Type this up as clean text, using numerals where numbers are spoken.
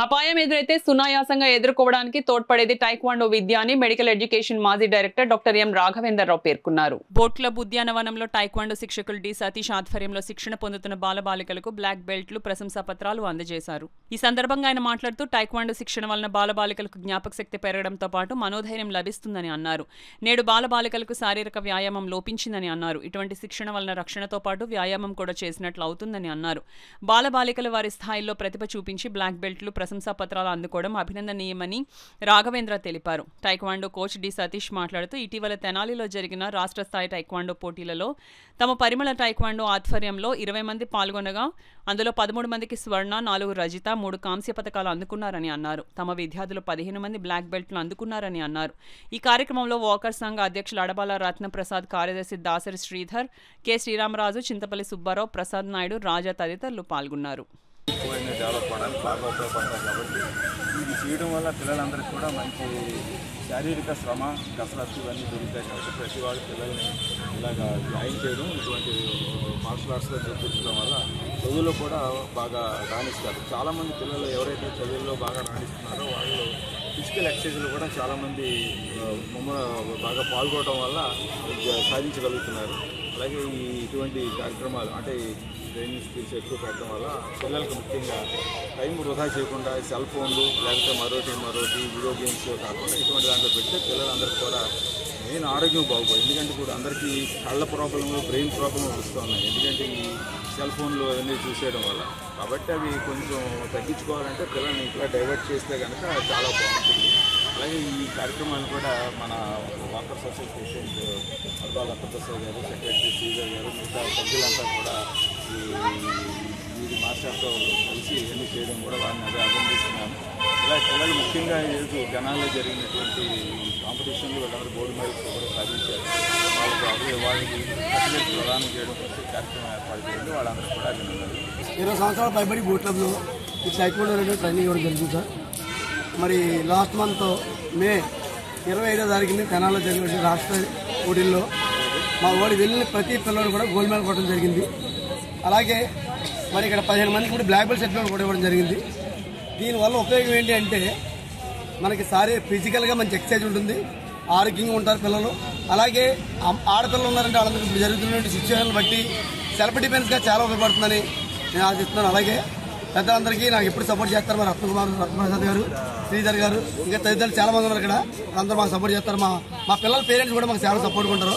అపాయం ఎదురైతే సునాయాసంగా ఎదుర్కోవడానికి తోడ్పడేది టైక్వాండో విద్య అని మెడికల్ ఎడ్యుకేషన్ మాజీ డైరెక్టర్ డాక్టర్ ఎం రాఘవేంద్రరావు పేర్కొన్నారు. బోట్ క్లబ్ ఉద్యానవనంలో టైక్వాండో శిక్షకులు డి సతీష్ ఆధ్వర్యంలో శిక్షణ పొందుతున్న బాలబాలికలకు బ్లాక్ బెల్ట్లు, ప్రశంసా పత్రాలు అందజేశారు. ఈ సందర్భంగా ఆయన మాట్లాడుతూ టైక్వాండో శిక్షణ వలన బాలబాలికలకు జ్ఞాపక శక్తి పెరగడంతో పాటు మనోధైర్యం లభిస్తుందని అన్నారు. నేడు బాలబాలికలకు శారీరక వ్యాయామం లోపించిందని అన్నారు. ఇటువంటి శిక్షణ వలన రక్షణతో పాటు వ్యాయామం కూడా చేసినట్లు అవుతుందని అన్నారు. బాలబాలికలు వారి స్థాయిల్లో ప్రతిభ చూపించి బ్లాక్ బెల్ట్లు, ప్రశంసా పత్రాలు అందుకోవడం అభినందనీయమని రాఘవేంద్ర తెలిపారు. టైక్వాండో కోచ్ డి సతీష్ మాట్లాడుతూ ఇటీవల తెనాలిలో జరిగిన రాష్ట్ర స్థాయి టైక్వాండో పోటీలలో తమ పరిమళ టైక్వాండో ఆధ్వర్యంలో 20 మంది పాల్గొనగా అందులో 13 మందికి స్వర్ణ, 4 రజిత, 3 కాంస్య పతకాలు అందుకున్నారని అన్నారు. తమ విద్యార్థులు 15 మంది బ్లాక్ బెల్ట్లు అందుకున్నారని అన్నారు. ఈ కార్యక్రమంలో వాకర్ సంఘ అధ్యక్షులు అడబాల రత్నప్రసాద్, కార్యదర్శి దాసరి శ్రీధర్, కె శ్రీరామరాజు, చింతపల్లి సుబ్బారావు, ప్రసాద్ నాయుడు, రాజా తదితరులు పాల్గొన్నారు. డెవలప్ అవడానికి బాగా ఉపయోగపడతాయి కాబట్టి ఇది చేయడం వల్ల పిల్లలందరికీ కూడా మంచి శారీరక శ్రమ, కసరత్తు ఇవన్నీ దొరుకుతాయి కాబట్టి ప్రతి వాళ్ళు పిల్లల్ని ఇలాగా జాయిన్ చేయడం, ఇటువంటి మార్షల్ ఆర్ట్స్లో నేర్పించడం వల్ల చదువులో కూడా బాగా రాణిస్తారు. చాలామంది పిల్లలు ఎవరైతే చదువుల్లో బాగా రాణిస్తున్నారో వాళ్ళు ఫిజికల్ ఎక్సర్సైజ్లు కూడా చాలామంది బాగా పాల్గొనడం వల్ల సాధించగలుగుతున్నారు. అలాగే ఇటువంటి కార్యక్రమాలు అంటే ట్రైనింగ్ స్కిల్స్ ఎక్కువ పెట్టడం వల్ల పిల్లలకు ముఖ్యంగా టైం వృధా చేయకుండా సెల్ ఫోన్లు లేకపోతే మరోటి వీడియో గేమ్స్ కాకుండా ఇటువంటి దాంట్లో పెడితే పిల్లలందరికీ కూడా మెయిన్ ఆరోగ్యం బాగుపడు. ఎందుకంటే ఇప్పుడు అందరికీ కళ్ళ ప్రాబ్లము, బ్రెయిన్ ప్రాబ్లమ్ వస్తున్నాయి. ఎందుకంటే ఈ సెల్ ఫోన్లు అవన్నీ చూసేయడం వల్ల. కాబట్టి అవి కొంచెం తగ్గించుకోవాలంటే పిల్లల్ని ఇట్లా డైవర్ట్ చేస్తే కనుక చాలా బాగుంటుంది. అలాగే ఈ కార్యక్రమాన్ని కూడా మన వాకర్స్ అసోసియేషన్ అడబాల రత్నప్రసాద్ గారు, సెక్రటరీ శ్రీధర్ గారు, మిగతా సభ్యులంతా కూడా ఈ మాస్టర్తో కలిసి ఎన్ని చేయడం కూడా వారిని అభినందిస్తున్నాను. ఇలా పిల్లలు ముఖ్యంగా ఈరోజు జనాల్లో జరిగినటువంటి కాంపిటీషన్లు వీళ్ళందరూ గోల్డ్ మెడల్స్ కూడా సాధించారు. వాళ్ళకి సర్టిఫికేట్ ప్రదానం చేయడం కార్యక్రమం ఏర్పాటు చేయండి. వాళ్ళందరూ కూడా అభినందనలు. 20 సంవత్సరాల పైబడి బోట్ క్లబ్లో ఈ టైక్వాండో ట్రైనింగ్ ఇవ్వడం జరుగుతుంది సార్. మరి లాస్ట్ మంత్ మే 25వ తారీఖుని తెనాల్లో జరిగిన రాష్ట్ర పోటీల్లో మా ఓడి వెళ్ళిన ప్రతి పిల్లలు కూడా గోల్డ్ మెడల్ కొట్టడం జరిగింది. అలాగే మరి ఇక్కడ 15 మందికి కూడా బ్లాక్ బెల్ట్ సర్టిఫికేట్ కూడా ఇవ్వడం జరిగింది. దీనివల్ల ఉపయోగం ఏంటి అంటే మనకి ఫిజికల్గా మంచి ఎక్సర్సైజ్ ఉంటుంది, ఆరోగ్యంగా ఉంటారు పిల్లలు. అలాగే ఆడపిల్లలు ఉన్నారంటే వాళ్ళందరికీ ఇప్పుడు జరుగుతున్న సిచ్యువేషన్ బట్టి సెల్ఫ్ డిఫెన్స్గా చాలా ఉపయోగపడుతుందని నేను ఆశిస్తున్నాను. అలాగే పెద్దలందరికీ నాకు ఎప్పుడు సపోర్ట్ చేస్తారు. మా రత్నప్రసాద్ గారు, శ్రీధర్ గారు, ఇంకా తదితరులు చాలా మంది ఉన్నారు ఇక్కడ. అందరూ మాకు సపోర్ట్ చేస్తారు. మా పిల్లల పేరెంట్స్ కూడా మాకు చాలా సపోర్ట్ ఉంటారు.